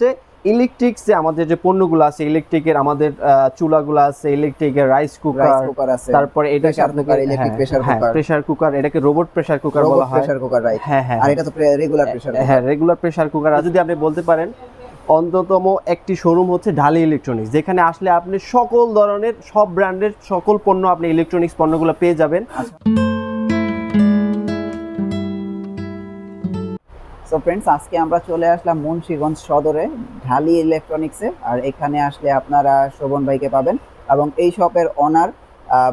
ফার্স্টে ইলেকট্রিক যে আমাদের যে পণ্যগুলো আছে, ইলেকট্রিকের আমাদের চুলাগুলো আছে, ইলেকট্রিকের রাইস কুকার আছে, তারপরে এটাকে আপনাকে ইলেকট্রিক প্রেসার কুকার, এটাকে রোবট প্রেসার কুকার বলা হয়। Pressure cooker, right. হ্যাঁ হ্যাঁ, আর এটা তো রেগুলার প্রেসার, হ্যাঁ রেগুলার প্রেসার কুকার। যদি আপনি বলতে পারেন অন্যতম একটি শোরুম হচ্ছে ঢালি ইলেকট্রনিক্স, যেখানে আসলে আপনি সকল ধরনের সব ব্র্যান্ডের সকল পণ্য আপনি ইলেকট্রনিক্স পণ্যগুলো পেয়ে যাবেন। সো ফ্রেন্ডস, আজকে আমরা চলে আসলাম মুন্সিগঞ্জ সদরে ঢালি ইলেকট্রনিক্সে। আর এখানে আসলে আপনারা শোভন ভাইকে পাবেন এবং এই শপের ওনার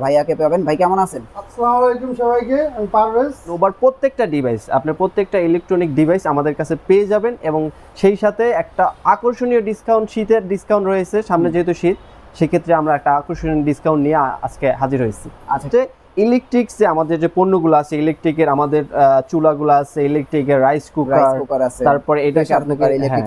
ভাইয়াকে পাবেন। ভাই কেমন আছেন? আসসালামু আলাইকুম সবাইকে, আমি পারভেজ। ওভার প্রত্যেকটা ডিভাইস, আপনার প্রত্যেকটা ইলেকট্রনিক ডিভাইস আমাদের কাছে পেয়ে যাবেন এবং সেই সাথে একটা আকর্ষণীয় ডিসকাউন্ট, শীতের ডিসকাউন্ট রয়েছে সামনে, যেহেতু শীত, সেক্ষেত্রে আমরা একটা আকর্ষণীয় ডিসকাউন্ট নিয়ে আজকে হাজির হয়েছি। আচ্ছা, ইলেকট্রিক যে আমাদের যে পণ্যগুলো আছে, ইলেকট্রিকের আমাদের চুলাগুলো আছে, ইলেকট্রিকের রাইস কুকার আছে, তারপরে এটাকে আপনাকে ইলেকট্রিক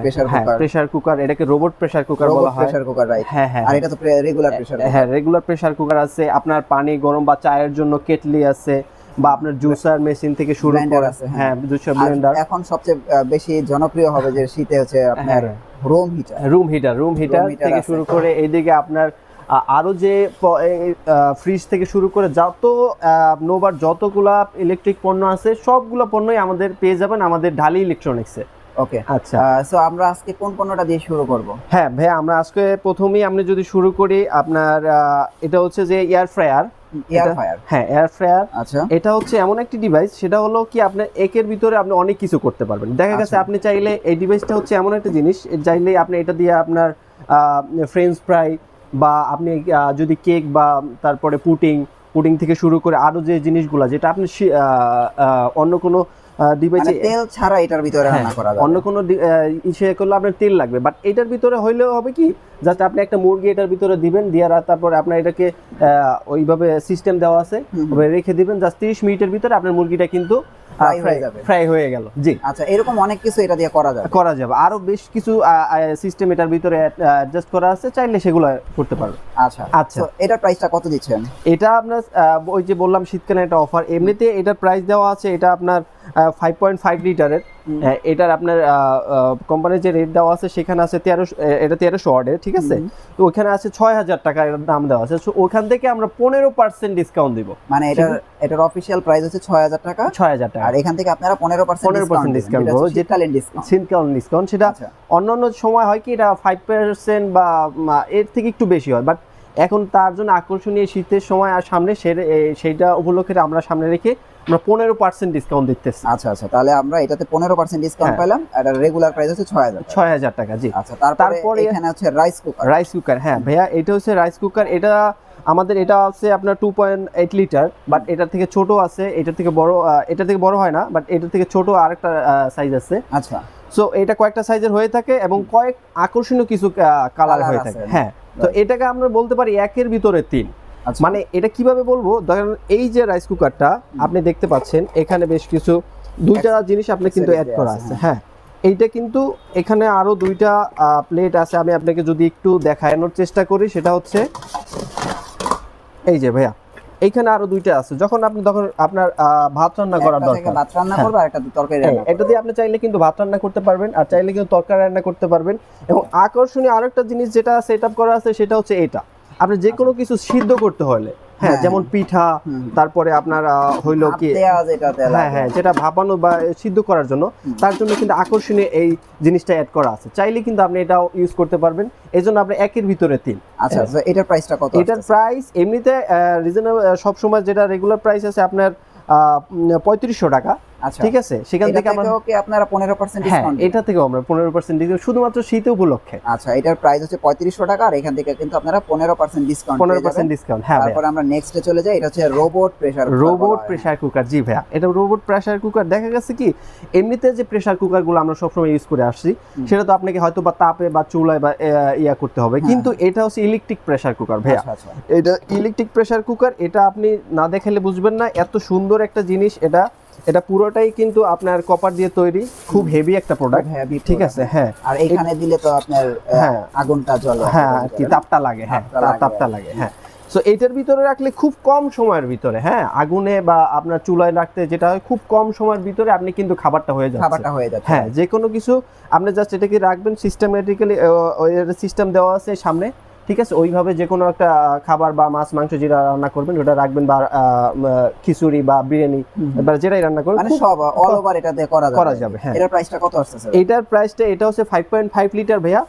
প্রেসার কুকার, এটাকে রোবট প্রেসার কুকার বলা হয়। Pressure cooker, right. হ্যাঁ হ্যাঁ, আর এটা তো রেগুলার প্রেসার, হ্যাঁ রেগুলার প্রেসার কুকার আছে। আপনার পানি গরম বা চায়ের জন্য কেটলি আছে, বা আপনার জুসার মেশিন থেকে শুরু করে, হ্যাঁ জুসার ব্লেন্ডার। এখন সবচেয়ে বেশি জনপ্রিয় হবে যে শীতে হচ্ছে আপনার রুম হিটার থেকে শুরু করে এইদিকে আপনার আরো যে ফ্রিজ থেকে শুরু করে যত নোভার যতগুলা ইলেকট্রিক পণ্য আছে, সবগুলো পণ্যই আমাদের পেয়ে যাবেন আমাদের ঢালি ইলেকট্রনিক্সে। ওকে, আচ্ছা। সো আমরা আজকে কোন পণ্যটা দিয়ে শুরু করব? হ্যাঁ ভাই, আমরা আজকে প্রথমেই আমরা যদি শুরু করি, আপনার এটা হচ্ছে যে এয়ার ফ্রায়ার। হ্যাঁ, এয়ার ফ্রায়ার। আচ্ছা, এটা হচ্ছে এমন একটি ডিভাইস, সেটা হলো কি আপনার একের ভিতরে আপনি অনেক কিছু করতে পারবেন। দেখা গেছে আপনি চাইলে, এই ডিভাইসটা হচ্ছে এমন একটা জিনিস, চাইলে আপনি এটা দিয়ে আপনার ফ্রেঞ্চ ফ্রাই, বা আপনি যদি কেক, বা তারপরে পুডিং থেকে শুরু করে আরো যে জিনিসগুলো, যেটা আপনি অন্য কোনো ডিভাইসে তেল ছাড়া এটার ভিতরে রান্না করা যাবে। অন্য কোনো ইসে করলে আপনার তেল লাগবে, বাট এটার ভিতরে হইলেও হবে কি, জাস্ট আপনি একটা মুরগি এটার ভিতরে দিবেন, দিয়ে তারপরে আপনার এটাকে ওইভাবে সিস্টেম দেওয়া আছে, রেখে দিবেন, জাস্ট 30 মিনিটের ভিতরে আপনার মুরগিটা কিন্তু ফ্রাই হয়ে গেল। জি, আচ্ছা, এরকম অনেক কিছু এটা দিয়ে করা যাবে। আরো বেশ কিছু সিস্টেম এটার ভিতরে অ্যাডজাস্ট করা আছে, চাইলে সেগুলো করতে পারবে। আচ্ছা আচ্ছা, এটার প্রাইসটা কত দিচ্ছেন? এটা আপনার ওই যে বললাম শীতকালে একটা অফার, এমনিতে এটার প্রাইস দেওয়া আছে, এটা আপনার 5.5 লিটারের। এটার আপনার কোম্পানির যে রেট দেওয়া আছে সেখানে আছে 1300 ওয়াটের, ঠিক আছে? তো ওখানে আছে 6000 টাকা দাম দেওয়া আছে। ওখান থেকে আমরা 15% ডিসকাউন্ট দিব। মানে এটার অফিশিয়াল প্রাইস হচ্ছে 6000 টাকা, আর এখান থেকে আপনারা 15% ডিসকাউন্ট পাবেন, যেটা শীতকালীন ডিসকাউন্ট। সেটা অন্যান্য সময় হয় কি এটা 5% বা এর থেকে একটু বেশি হয়, বাট এখন তার জন্য আকর্ষণীয় শীতের সময় আর সামনে, সেইটা উপলক্ষে আমরা সামনে রেখে আমরা 15% ডিসকাউন্ট দিতেছি। আচ্ছা আচ্ছা, তাহলে আমরা এটাতে 15% ডিসকাউন্ট পেলাম। আর রেগুলার প্রাইস হচ্ছে 6000 টাকা। জি, আচ্ছা। তারপরে এখানে হচ্ছে রাইস কুকার। হ্যাঁ ভাইয়া, এটা হচ্ছে রাইস কুকার। এটা আমাদের এটা আছে আপনার 2.8 লিটার, বাট এটার থেকে ছোট আছে, এটার থেকে বড়, এটার থেকে বড় হয় না, বাট এটার থেকে ছোট আরেকটা সাইজ আছে। আচ্ছা, সো এটা কয়েকটা সাইজের হয়ে থাকে এবং কয়েক আকর্ষণীয় কিছু কালার হয়ে থাকে। হ্যাঁ, তো এটাকে আমরা বলতে পারি একের ভিতরে 3। মানে এটা কিভাবে বলবো, ধরেন এই যে রাইস কুকারটা আপনি দেখতে পাচ্ছেন, এখানে বেশ কিছু দুইটা জিনিস আপনি কিন্তু অ্যাড করা আছে। হ্যাঁ, এইটা কিন্তু এখানে আরো দুইটা প্লেট আছে। আমি আপনাকে যদি একটু দেখানোর চেষ্টা করি, সেটা হচ্ছে এই যে ভাইয়া, এইখানে আরো দুইটা আছে। যখন আপনার ভাত রান্না করার দরকার, ভাত রান্না করবে, আর একটা তরকারি রান্না, এটা দিয়ে আপনি চাইলে কিন্তু ভাত রান্না করতে পারবেন, আর চাইলে কিন্তু তরকারি রান্না করতে পারবেন। এবং আকর্ষণীয় আরেকটা জিনিস যেটা সেটআপ করা আছে, সেটা হচ্ছে এটা আপনি যে কোনো কিছু সিদ্ধ করতে হলে, হ্যাঁ যেমন পিঠা, তারপরে আপনার হইলো কি, হ্যাঁ যেটা ভাপানো বা সিদ্ধ করার জন্য, তার জন্য কিন্তু আকর্ষণীয় এই জিনিসটা অ্যাড করা আছে। চাইলে কিন্তু আপনি এটাও ইউজ করতে পারবেন। এই জন্য আপনি একের ভিতরে 3। আচ্ছা, এটার প্রাইসটা কত? এটার প্রাইস এমনিতে রিজনেবল, সবসময় যেটা রেগুলার প্রাইস আছে আপনার 3500 টাকা। ঠিক আছে, সেখান থেকে আপনারা 15% ডিসকাউন্ট। এটা থেকে আমরা 15% ডিসকাউন্ট শুধুমাত্র শীত উপলক্ষে। আচ্ছা, এটার প্রাইস হচ্ছে 3500 টাকা, আর এখান থেকে কিন্তু আপনারা 15% ডিসকাউন্ট। হ্যাঁ, তারপর আমরা নেক্সটে চলে যাই। এটা হচ্ছে রোবট প্রেসার কুকার। জি ভাইয়া, এটা রোবট প্রেসার কুকার। দেখা গেছে কি, এমনিতে যে প্রেসার কুকারগুলো আমরা সবসময় ইউজ করে আসছি, সেটা তো আপনাকে হয়তো বা তাপে বা চুলায় বা করতে হবে, কিন্তু এটা হচ্ছে ইলেকট্রিক প্রেসার কুকার ভাইয়া। এটা ইলেকট্রিক প্রেসার কুকার, এটা আপনি না দেখালে বুঝবেন না, এত সুন্দর একটা জিনিস। এটা পুরোটাই কিন্তু আপনার কপার দিয়ে তৈরি, খুব হেভি একটা প্রোডাক্ট। ঠিক আছে, হ্যাঁ। আর এখানে দিলে তো আপনার আগুনটা জ্বলে, হ্যাঁ কি তাপটা লাগে, হ্যাঁ তাপটা লাগে, হ্যাঁ। সো এইটার ভিতরে রাখলে খুব কম সময়ের ভিতরে, হ্যাঁ, আগুনে বা আপনার চুলায় রাখতে যেটা হয় খুব কম সময়ের ভিতরে আপনি কিন্তু খাবারটা হয়ে যাচ্ছে। হ্যাঁ, যে কোনো কিছু আপনি জাস্ট এটাকে রাখবেন সিস্টেমেটিক্যালি, সিস্টেম দেওয়া আছে সামনে, ঠিক আছে, ওইভাবে যে কোনো একটা খাবার বা মাছ মাংস যেটা রান্না করবেন ওটা রাখবেন, বা খিচুড়ি বা বিরিয়ানি বা যেটাই রান্না করবেন, মানে সব অল ওভার এটা দিয়ে করা যাবে। হ্যাঁ। এটার প্রাইসটা কত আসছে স্যার? এটার প্রাইসটা এটা হচ্ছে 5.5 লিটার ভাইয়া,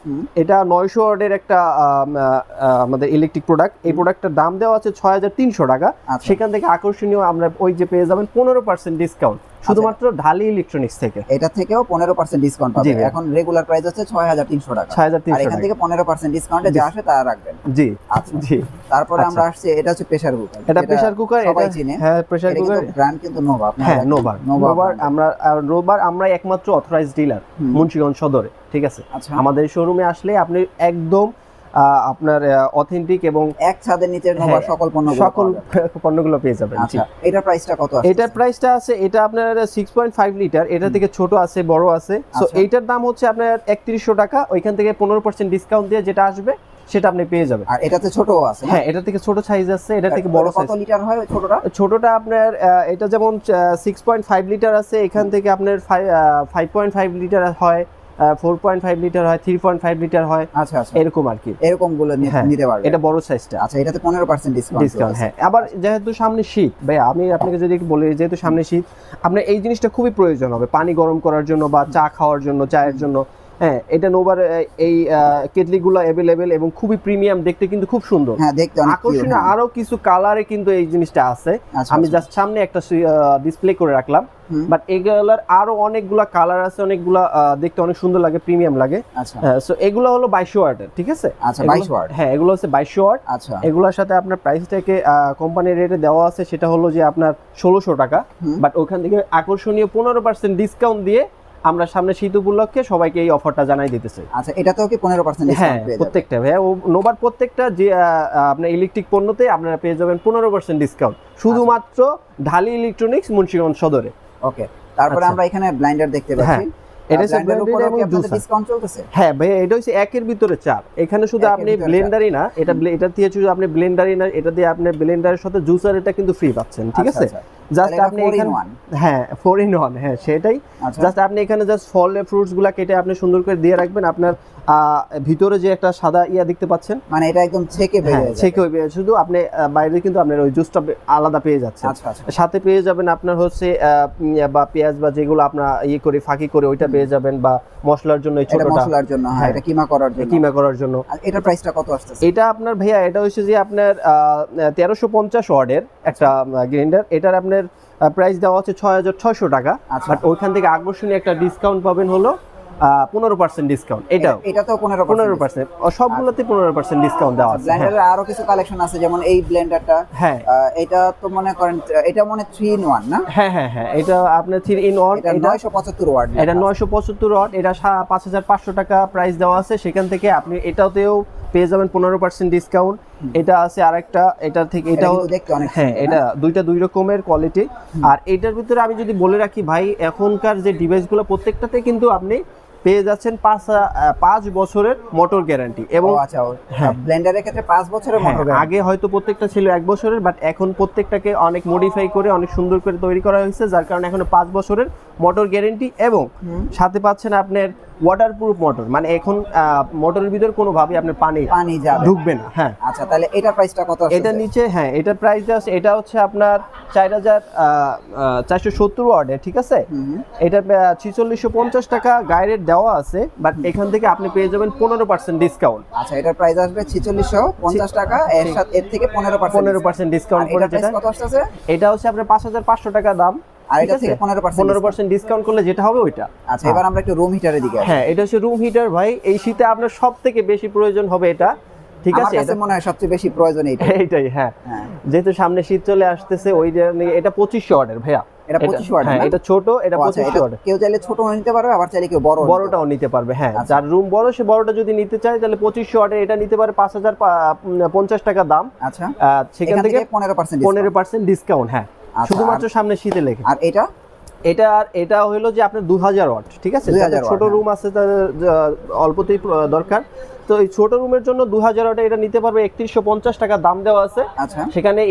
এটা 900 ওয়াটের একটা আমাদের ইলেকট্রিক প্রোডাক্ট। এই প্রোডাক্টের দাম দেওয়া আছে 6300 টাকা। সেখান থেকে আকর্ষণীয় আমরা ওই যে পেয়ে যাবেন 15% ডিসকাউন্ট শুধুমাত্র ঢালি ইলেকট্রনিক্স থেকে। এটা থেকেও 15% ডিসকাউন্ট পাবে। এখন রেগুলার প্রাইস হচ্ছে 6300 টাকা, আর এখান থেকে 15% ডিসকাউন্টে যা আসে তা রাখবেন। জি আচ্ছা জি। তারপরে আমরা আসছে, এটা হচ্ছে প্রেসার কুকার। এটা প্রেসার কুকার, সবাই এটা চিনে। হ্যাঁ, প্রেসার কুকার ব্র্যান্ড কিন্তু নোভা। হ্যাঁ, নোভার আমরা একমাত্র অথরাইজড ডিলার মুন্সিগঞ্জ সদরে, ঠিক আছে। আমাদের শোরুমে আসলে আপনি একদম আপনার অথেন্টিক এবং এক ছাদের নিচে নোভা সকল পণ্যগুলো পেয়ে যাবেন। আচ্ছা, এটার প্রাইসটা কত আছে? এটার প্রাইসটা আছে, এটা আপনার 6.5 লিটার, এটা থেকে ছোট আছে বড় আছে। সো এইটার দাম হচ্ছে আপনার 3100 টাকা, ওইখান থেকে 15% ডিসকাউন্ট দিয়ে যেটা আসবে সেটা আপনি পেয়ে যাবেন। আর এটাতে ছোটও আছে? হ্যাঁ, এটা থেকে ছোট সাইজ আছে, এটা থেকে বড় সাইজ। কত লিটার হয় ছোটটা? ছোটটা আপনার এটা যেমন 6.5 লিটার আছে, এখান থেকে আপনার 5.5 লিটার হয়, 4.5 লিটার হয়, 3.5 লিটার হয়। আচ্ছা আচ্ছা, এরকম আর কি, এরকম গুলো নিতে পারবে। এটা বড় সাইজটা। আচ্ছা, এটাতে 15% ডিসকাউন্ট। হ্যাঁ, আবার যেহেতু সামনে শীত ভাই, আমি আপনাকে যদি একটু বলি, যেহেতু সামনে শীত, আপনার এই জিনিসটা খুবই প্রয়োজন হবে পানি গরম করার জন্য বা চা খাওয়ার জন্য, চায়ের জন্য। হ্যাঁ, এটা নোভার এই কেটলিগুলো अवेलेबल এবং খুবই প্রিমিয়াম, দেখতে কিন্তু খুব সুন্দর। হ্যাঁ, দেখতে অনেক আকর্ষণীয় আরো কিছু কালারে কিন্তু এই জিনিসটা আছে। আমি জাস্ট সামনে একটা ডিসপ্লে করে রাখলাম, বাট এগুলার আরো অনেকগুলা কালার আছে, অনেকগুলা দেখতে অনেক সুন্দর লাগে, প্রিমিয়াম লাগে। সো এগুলো হলো 2200 ওয়াটের, ঠিক আছে। আচ্ছা, 22 ওয়াট। হ্যাঁ, এগুলো হচ্ছে 2200 ওয়াট। আচ্ছা, এগুলোর সাথে আপনার প্রাইসটাকে কোম্পানির রেটে দেওয়া আছে, সেটা হলো যে আপনার 1600 টাকা, বাট ওখান থেকে আকর্ষণীয় 15% ডিসকাউন্ট দিয়ে আমরা সামনে শীত উপলক্ষে সবাইকে এই অফারটা জানাই দিতেছি। আচ্ছা, এটাতেও কি 15% ডিসকাউন্ট পেয়ে যাবেন? প্রত্যেকটা ভাই, নোভার প্রত্যেকটা যে আপনার ইলেকট্রিক পণ্যতে আপনারা পেয়ে যাবেন 15% ডিসকাউন্ট, শুধুমাত্র ঢালি ইলেকট্রনিক্স মুন্সিগঞ্জ সদরে। ওকে, তারপরে আমরা এখানে ব্লেন্ডার দেখতে পাচ্ছি। এটা ডিসকাউন্ট চলতেছে? হ্যাঁ ভাই, এটা হচ্ছে একের ভিতরে 4। এখানে শুধু আপনি ব্লেন্ডারই না, এটা দিয়ে শুধু আপনি ব্লেন্ডারই না, এটা দিয়ে আপনি ব্লেন্ডারের সাথে জুসার এটা কিন্তু ফ্রি পাচ্ছেন, ঠিক আছে। জাস্ট আপনি এখানে 4 in 1, হ্যাঁ সেটাই। জাস্ট আপনি এখানে জাস্ট ফল ফ্রুটস গুলা কেটে আপনি সুন্দর করে দিয়ে রাখবেন। আপনার ভিতরে যে একটা সাদা ইয়া দেখতে পাচ্ছেন, মানে এটা একদম ছেঁকে শুধু আপনি বাইরে কিন্তু আপনার ওই জুসটা আলাদা পেয়ে যাচ্ছেন। সাথে পেয়ে যাবেন আপনার হচ্ছে বা পেঁয়াজ বা যেগুলো আপনার ইয়ে করে ফাঁকি করে ওইটা পেয়ে যাবেন, বা মশলার জন্য এই ছোটটা, মশলার জন্য, হ্যাঁ, এটা কিমা করার জন্য। এটার প্রাইসটা কত আসছে? এটা আপনার ভাইয়া, এটা হচ্ছে যে আপনার 1350 ওয়াটের একটা গ্রাইন্ডার। এটার আপনার প্রাইস দেওয়া হচ্ছে 6600 টাকা, বাট ওইখান থেকে আকর্ষণীয় একটা ডিসকাউন্ট পাবেন হলো 15% ডিসকাউন্ট। এটাতেও 15%, সবগুলোতে 15% ডিসকাউন্ট দেওয়া আছে। ব্লেন্ডারের আরো কিছু কালেকশন আছে, যেমন এই ব্লেন্ডারটা। হ্যাঁ, এটা তো মনে করেন এটা 3 in 1 না? হ্যাঁ, এটা আপনার 3 in 1। এটা 975 ওয়াট। এটা 975 ওয়াট, এটা 5500 টাকা প্রাইস দেওয়া আছে। সেখান থেকে আপনি এটাতেও পেয়ে যাবেন 15% ডিসকাউন্ট। এটা আছে আরেকটা, এটা থেকে এটাও দেখতে অনেক, হ্যাঁ, এটা দুই রকমের কোয়ালিটি। আর এটার ভিতরে আমি যদি বলে রাখি ভাই, এখনকার যে ডিভাইসগুলো প্রত্যেকটাতে কিন্তু আপনি পেয়ে যাচ্ছেন 5 বছরের মোটর গ্যারান্টি। এবং ব্লেন্ডারের ক্ষেত্রে 5 বছরের মোটর গ্যারান্টি। আগে হয়তো প্রত্যেকটা ছিল 1 বছরের, বাট এখন প্রত্যেকটাকে অনেক মডিফাই করে অনেক সুন্দর করে তৈরি করা হয়েছে, যার কারণে এখন 5 বছরের মোটর গ্যারান্টি। এবং সাথে পাচ্ছেন আপনার ওয়াটারপ্রুফ মোটর, মানে এখন মোটরের ভিতর কোনোভাবে আপনার পানি ঢুকবে না। হ্যাঁ, আচ্ছা, তাহলে এটার প্রাইসটা কত আছে? এটা নিচে, হ্যাঁ, এটার প্রাইস আছে, এটা হচ্ছে আপনার 4470 ওয়াটের, ঠিক আছে। এটা 4650 টাকা গাইডের দেওয়া আছে, বাট এখান থেকে আপনি পেয়ে যাবেন 15% ডিসকাউন্ট। আচ্ছা, এটার প্রাইস আসবে 4650 টাকা, এর থেকে 15% ডিসকাউন্ট করে। যেটা কত আসছে? এটা হচ্ছে আপনার 5500 টাকা দাম, আর এটা থেকে 15% ডিসকাউন্ট করলে যেটা হবে ওইটা। আচ্ছা, এবার আমরা একটু রুম হিটারের দিকে আসি। হ্যাঁ, এটা হচ্ছে রুম হিটার ভাই। এই শীতে আপনার সবথেকে বেশি প্রয়োজন হবে এটা, ঠিক আছে। এটা মনে হয় সবচেয়ে বেশি প্রয়োজন এইটাই। হ্যাঁ, যেহেতু সামনে শীত চলে আসতেছে, ওই এটা 2500 ওয়াটের ভাইয়া। এটা 25 ওয়াট, হ্যাঁ, এটা ছোট, এটা 2500 ওয়াট। কেউ চাইলে ছোটও নিতে পারবে, আবার চাইলে কেউ বড়টাও নিতে পারবে। হ্যাঁ, যার রুম বড় সে বড়টা যদি নিতে চায় তাহলে 2500 ওয়াটের এটা নিতে পারে, 5050 টাকা দাম। আচ্ছা, সেখান থেকে 15% ডিসকাউন্ট। হ্যাঁ, শুধুমাত্র সামনে শীতে লেগে। আর এটা হলো যে আপনার 2000 ওয়াট, ঠিক আছে। ছোট রুম আছে, তার অল্পতেই দরকার। তো এই ছোট রুমের জন্য 2000 ওয়াট এটা নিতে পারবে 3150 টাকা দাম দেওয়া আছে। আচ্ছা, সেখানে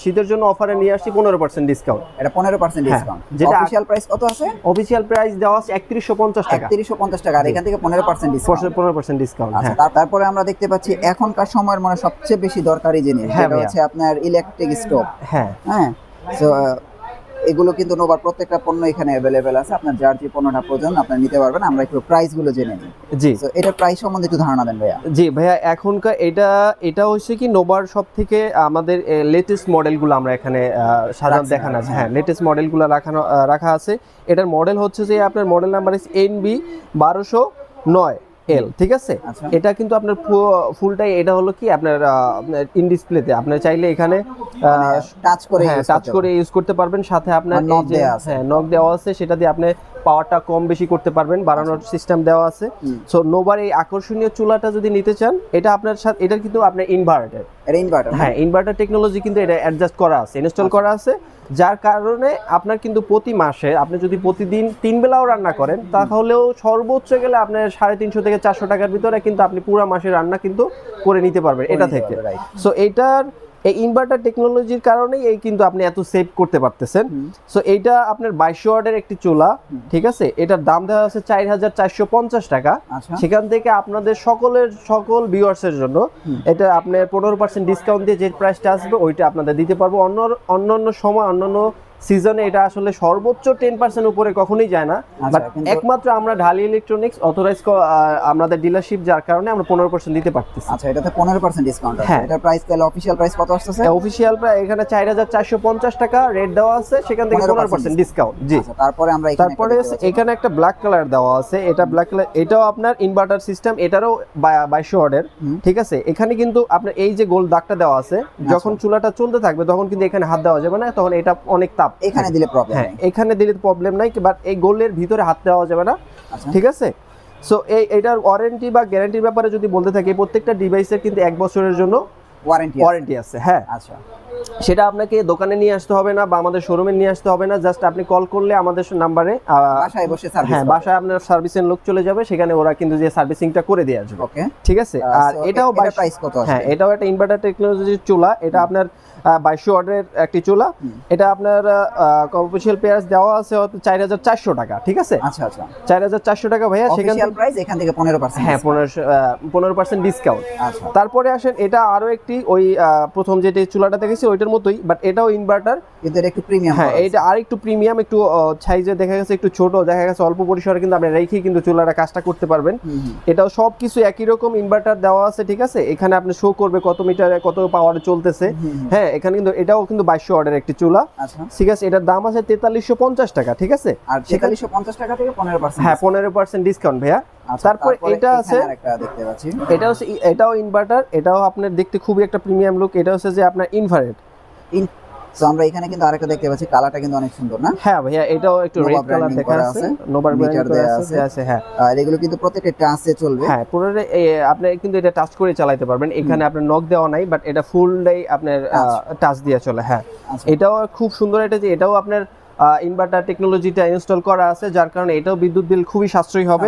শীতের জন্য অফারে নিয়ে আসছি 15% ডিসকাউন্ট। এটা 15% ডিসকাউন্ট, যেটা অফিশিয়াল প্রাইস কত আছে? অফিশিয়াল প্রাইস দেওয়া আছে 3150 টাকা। 3150 টাকা, আর এখান থেকে 15% ডিসকাউন্ট। 15% ডিসকাউন্ট। আচ্ছা, হ্যাঁ, তারপরে আমরা দেখতে পাচ্ছি এখনকার সময়ের মানে সবচেয়ে বেশি দরকারি জিনিস, হ্যাঁ যেটা ভাইয়া। হচ্ছে আপনার ইলেকট্রিক স্টোভ। হ্যাঁ হ্যাঁ, সো এগুলো কিন্তু নোভার প্রত্যেকটা পণ্য এখানে অ্যাভেলেবেল আছে, আপনার যার যে পণ্যটা প্রয়োজন আপনারা নিতে পারবেন। আমরা একটু প্রাইস গুলো জেনে নিই। জি, তো এটার প্রাইস সম্বন্ধে একটু ধারণা দেন ভাইয়া। জি ভাইয়া, এখনকার এটা হচ্ছে কি নোভার সব থেকে আমাদের লেটেস্ট মডেলগুলো আমরা এখানে সাধারণত দেখানো আছে। হ্যাঁ, লেটেস্ট মডেলগুলো রাখা আছে। এটার মডেল হচ্ছে যে আপনার মডেল নাম্বার NB 1209 L, ঠিক আছে। আচ্ছা। এটা কিন্তু আপনার ফুলটাই এটা হলো কি আপনার ইন ডিসপ্লেতে আপনার চাইলে এখানে টাচ করে টাচ করে ইউজ করতে পারবেন। সাথে আপনার নক দেওয়া আছে। হ্যাঁ, নক দেওয়া আছে, সেটা দিয়ে আপনি পাওয়ারটা কম বেশি করতে পারবেন, বাড়ানোর সিস্টেম দেওয়া আছে। সো নোভার এই আকর্ষণীয় চুলাটা যদি নিতে চান, এটা আপনার সাথে এটা কিন্তু আপনার ইনভার্টার। এটা ইনভার্টার? হ্যাঁ, ইনভার্টার টেকনোলজি কিন্তু এটা অ্যাডজাস্ট করা আছে, ইনস্টল করা আছে, যার কারণে আপনার কিন্তু প্রতি মাসে আপনি যদি প্রতিদিন 3 বেলাও রান্না করেন, তাহলেও সর্বোচ্চ গেলে আপনার 350 থেকে 400 টাকার ভিতরে কিন্তু আপনি পুরো মাসের রান্না কিন্তু করে নিতে পারবেন এটা থেকে। সো এইটার এই ইনভার্টার টেকনোলজির কারণেই এই কিন্তু আপনি এত সেভ করতে পারতেছেন। সো এইটা আপনার 2200 ওয়াটের একটি চুলা, ঠিক আছে। এটার দাম দেওয়া আছে 4450 টাকা। সেখান থেকে আপনাদের সকল ভিউয়ার্সের জন্য এটা আপনার 15% ডিসকাউন্ট দিয়ে যে প্রাইসটা আসবে ওইটা আপনাদের দিতে পারবো। অন্যান্য সময় অন্যান্য সিজনে এটা আসলে সর্বোচ্চ 10% উপরে কখনোই যায় না, বাট একমাত্র আমরা ঢালি ইলেকট্রনিক্স অথরাইজ আমাদের ডিলারশিপ, যার কারণে আমরা 15% দিতে পারতেছি। আচ্ছা, এটাতে 15% ডিসকাউন্ট আছে। এটার প্রাইস তাহলে অফিশিয়াল প্রাইস কত আসছে? অফিশিয়াল প্রাইস এখানে 4450 টাকা রেট দেওয়া আছে, সেখান থেকে 15% ডিসকাউন্ট। জি, তারপরে আমরা এখানে একটা ব্ল্যাক কালার দেওয়া আছে। এটা ব্ল্যাক কালার, এটাও আপনার ইনভার্টার সিস্টেম, এটারও 2200 ওয়াটের, ঠিক আছে। এখানে কিন্তু আপনার এই যে গোল দাগটা দেওয়া আছে, যখন চুলাটা চলতে থাকবে তখন কিন্তু এখানে হাত দেওয়া যাবে না, তখন এটা অনেক তাপ। এখানে দিলে প্রবলেম? হ্যাঁ, এখানে দিলে প্রবলেম নাই, বাট এই গোলের ভিতরে হাত দেওয়া যাবে না, ঠিক আছে। সো এইটার ওয়ারেন্টি বা গ্যারান্টির ব্যাপারে যদি বলতে থাকি, প্রত্যেকটা ডিভাইসের কিন্তু 1 বছরের জন্য ওয়ারেন্টি আছে। হ্যাঁ, আচ্ছা, সেটা আপনাকে দোকানে নিয়ে আসতে হবে না বা আমাদের শোরুমে নিয়ে আসতে হবে না, জাস্ট আপনি কল করলে আমাদের নাম্বারে বাসায় বসে সার্ভিস। হ্যাঁ, বাসায় আপনার সার্ভিসের লোক চলে যাবে, সেখানে ওরা কিন্তু যে সার্ভিসিংটা করে দিয়ে আসবে। ওকে, ঠিক আছে। আর এটাও প্রাইস কত আছে? হ্যাঁ, এটাও একটা ইনভার্টার টেকনোলজির চুলা। এটা আপনার 2200 ওয়াটের একটি চুলা। এটা আপনার কমার্শিয়াল প্রাইস দেওয়া আছে 4400 টাকা, ঠিক আছে। আচ্ছা আচ্ছা, 4400 টাকা ভাইয়া। সেখানে অফিশিয়াল প্রাইস এখান থেকে 15%। হ্যাঁ, 15% ডিসকাউন্ট। আচ্ছা, তারপরে আসেন, এটা আরো একটি ওই প্রথম যেটি চুলাটা দেখেছি ওইটার মতোই, বাট এটাও ইনভার্টার, কিন্তু এটা একটু প্রিমিয়াম। হ্যাঁ, এটা আর একটু প্রিমিয়াম, একটু সাইজে দেখা গেছে একটু ছোট, দেখা গেছে অল্প পরিসরে কিন্তু আপনি রেখেই কিন্তু চুলাটা কাজটা করতে পারবেন। এটাও সবকিছু একই রকম ইনভার্টার দেওয়া আছে, ঠিক আছে। এখানে আপনি শো করবে কত মিটারে কত পাওয়ারে চলতেছে। হ্যাঁ, এখানে কিন্তু এটাও কিন্তু 2200 ওয়াটের একটি চুলা, ঠিক আছে। এটার দাম আছে 4350 টাকা, ঠিক আছে। আর 4350 টাকা থেকে 15%? হ্যাঁ, 15% ডিসকাউন্ট ভাইয়া। তারপর এটা আছে, দেখতে পাচ্ছি, এটাও ইনভার্টার, এটাও আপনার দেখতে খুবই একটা প্রিমিয়াম লুক। এটা হচ্ছে যে আপনার ইনফ্রারেড। সো আমরা এখানে কিন্তু আরেকটা দেখতে পাচ্ছি, কালারটা কিন্তু অনেক সুন্দর না? হ্যাঁ ভাইয়া, এটাও একটু রেড কালার দেখা যাচ্ছে, নোভার ব্র্যান্ড দেয়া আছে। হ্যাঁ, আর এগুলো কিন্তু প্রত্যেকটা টাচে চলবে। হ্যাঁ, পুরোটা আপনি কিন্তু এটা টাচ করে চালাতে পারবেন। এখানে আপনার নক দেওয়া নাই, বাট এটা ফুলটাই আপনার টাচ দিয়ে চলে। হ্যাঁ, এটাও খুব সুন্দর। এটা যে এটাও আপনার ইনভার্টার টেকনোলজিটা ইনস্টল করা আছে, যার কারণে এটাও বিদ্যুৎ বিল খুবই সাশ্রয়ী হবে।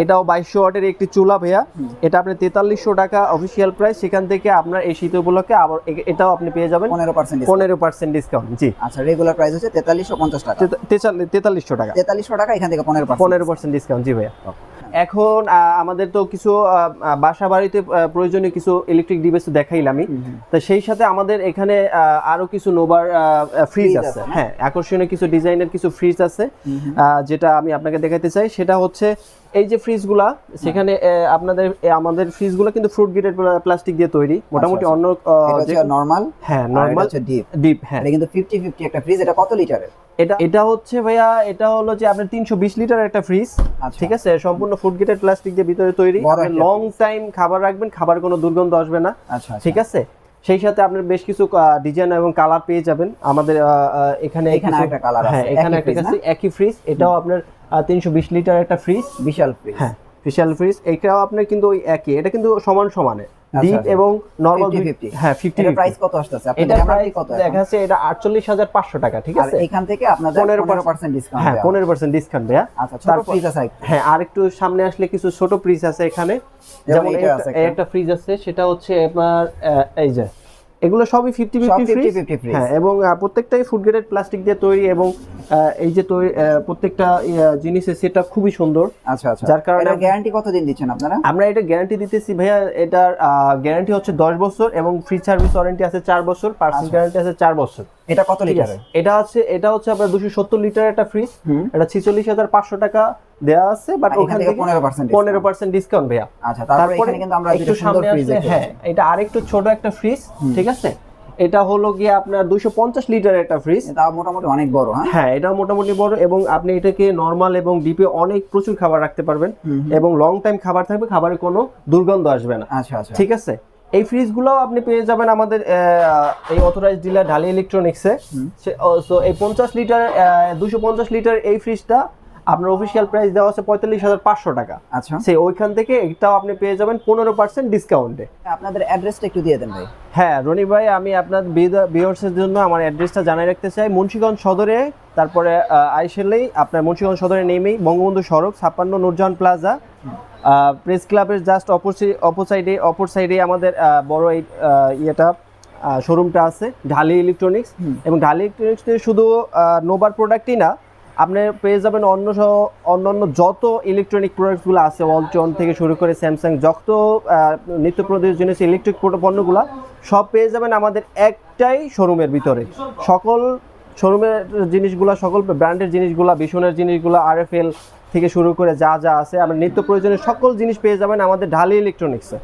এটাও 2200 ওয়াটের একটি চুলা ভাইয়া। এটা আপনি 4300 টাকা অফিশিয়াল প্রাইস, সেখান থেকে আপনার এই শীত উপলক্ষে আবার এটাও আপনি পেয়ে যাবেন 15% ডিসকাউন্ট। জি, আচ্ছা, রেগুলার প্রাইস হচ্ছে 4350 টাকা। 4300 টাকা, 4300 টাকা, এখান থেকে 15% ডিসকাউন্ট। জি ভাইয়া। এখন আমাদের তো কিছু বাসা বাড়িতে প্রয়োজনীয় কিছু ইলেকট্রিক ডিভাইস দেখাইলামই, তো সেই সাথে আমাদের এখানে আরো কিছু নোভার ফ্রিজ আছে। হ্যাঁ, আকর্ষণীয় কিছু ডিজাইনের কিছু ফ্রিজ আছে, যেটা আমি আপনাকে দেখাতে চাই। সেটা হচ্ছে এই যে ফ্রিজগুলা, সেখানে আমাদের ফ্রিজগুলো কিন্তু ফ্রুট গ্রেডেড প্লাস্টিক দিয়ে তৈরি, মোটামুটি অন্য নরমাল। হ্যাঁ, নরমাল, ডিপ। হ্যাঁ, এটা কিন্তু 50-50 একটা ফ্রিজ। এটা কত লিটারের? এটা হচ্ছে ভাইয়া, এটা হলো যে আপনার 320 লিটার একটা ফ্রিজ, ঠিক আছে। সম্পূর্ণ ফুড গ্রেডেড প্লাস্টিক দিয়ে ভিতরে তৈরি, লং টাইম খাবার রাখবেন, খাবার কোনো দুর্গন্ধ আসবে না, ঠিক আছে। সেই সাথে আপনার বেশ কিছু ডিজাইন এবং কালার পেয়ে যাবেন আমাদের এখানে একটা কালার আছে। হ্যাঁ, এখানে একটা কাছে একই ফ্রিজ, এটাও আপনার 320 লিটার একটা ফ্রিজ, বিশাল ফ্রিজ। হ্যাঁ, বিশাল ফ্রিজ। এটাও আপনার কিন্তু ওই একই, এটা কিন্তু সমানে ডিপ এবং নরমাল 50-50 হ্যাঁ 50 এটা প্রাইস কত আসছে এটা আপনাদের প্রাইস কত দেখা যাচ্ছে এটা 48500 টাকা, ঠিক আর আছে। এখান থেকে আপনাদের 15% ডিসকাউন্ট হ্যাঁ 15% ডিসকাউন্ট ভাইয়া। আচ্ছা ছোট ফ্রিজ আছে হ্যাঁ আর একটু সামনে আসলে কিছু ছোট ফ্রিজ আছে এখানে, যেমন একটা ফ্রিজ আছে সেটা হচ্ছে আপনার এই যে এগুলো সবই 50-50 ফ্রিজ। হ্যাঁ এবং প্রত্যেকটাই ফুড গ্রেড প্লাস্টিক দিয়ে তৈরি এবং এই যে প্রত্যেকটা জিনিসের সেটা খুবই সুন্দর। আচ্ছা আচ্ছা, যার কারণে এটা গ্যারান্টি কতদিন দিচ্ছেন আপনারা? আমরা এটা গ্যারান্টি দিতেছি ভাইয়া, এটার গ্যারান্টি হচ্ছে 10 বছর এবং ফ্রি সার্ভিস ওয়ারেন্টি আছে 4 বছর, পার্সেন্ট গ্যারান্টি আছে 4 বছর। এটা কত লিটারের? এটা হচ্ছে আপনার 270 লিটারের একটা ফ্রিজ, এটা 46500 টাকা দেয়া আছে, বাট ওখান থেকে 15% ডিসকাউন্ট ভাইয়া। আচ্ছা তারপরে এখানে কিন্তু আমরা একটু সামনে আসলে হ্যাঁ এটা আরেকটু ছোট একটা ফ্রিজ, ঠিক আছে। এটা হলো গিয়ে আপনার 250 লিটারের একটা ফ্রিজ, এটা মোটামুটি অনেক বড়। হ্যাঁ এটা মোটামুটি বড় এবং আপনি এটাকে নরমাল এবং ডিপে অনেক প্রচুর খাবার রাখতে পারবেন এবং লং টাইম খাবার থাকবে, খাবারে কোনো দুর্গন্ধ আসবে না। আচ্ছা আচ্ছা, ঠিক আছে। এই ফ্রিজগুলো আপনি পেয়ে যাবেন আমাদের এই অথরাইজড ডিলার ঢালি ইলেকট্রনিক্সে। সো এই 50 লিটার 250 লিটার এই ফ্রিজটা আপনার অফিশিয়াল প্রাইস দেওয়া আছে 45,500 টাকা। আচ্ছা সেই ওইখান থেকে এটাও আপনি পেয়ে যাবেন 15% ডিসকাউন্টে। আপনাদের অ্যাড্রেসটা একটু দিয়ে দেন ভাই। হ্যাঁ রনি ভাই, আমি আপনার ভিউয়ার্সের জন্য আমার অ্যাড্রেসটা জানাই রাখতে চাই। মুন্সিগঞ্জ সদরে, তারপরে আইসেলেই আপনার মুন্সিগঞ্জ সদরে নেমেই বঙ্গবন্ধু সড়ক 56 নুরজাহান প্লাজা প্রেস ক্লাবের জাস্ট অপর সাইডে আমাদের বড় এই ইয়েটা শোরুমটা আছে ঢালি ইলেকট্রনিক্স। এবং ঢালি ইলেকট্রনিক্স থেকে শুধু নোবার প্রোডাক্টই না, আপনি পেয়ে যাবেন অন্যান্য যত ইলেকট্রনিক প্রোডাক্টসগুলো আছে, ওয়ালটন থেকে শুরু করে স্যামসাং, যত নিত্য প্রয়োজনীয় জিনিস ইলেকট্রিক পণ্যগুলো সব পেয়ে যাবেন আমাদের একটাই শোরুমের ভিতরে। সকল শোরুমের জিনিসগুলো, সকল ব্র্যান্ডের জিনিসগুলো, বিশনের জিনিসগুলো, RFL থেকে শুরু করে যা যা আছে, আমরা নিত্য প্রয়োজনীয় সকল জিনিস পেয়ে যাবেন আমাদের ঢালি ইলেকট্রনিক্সে।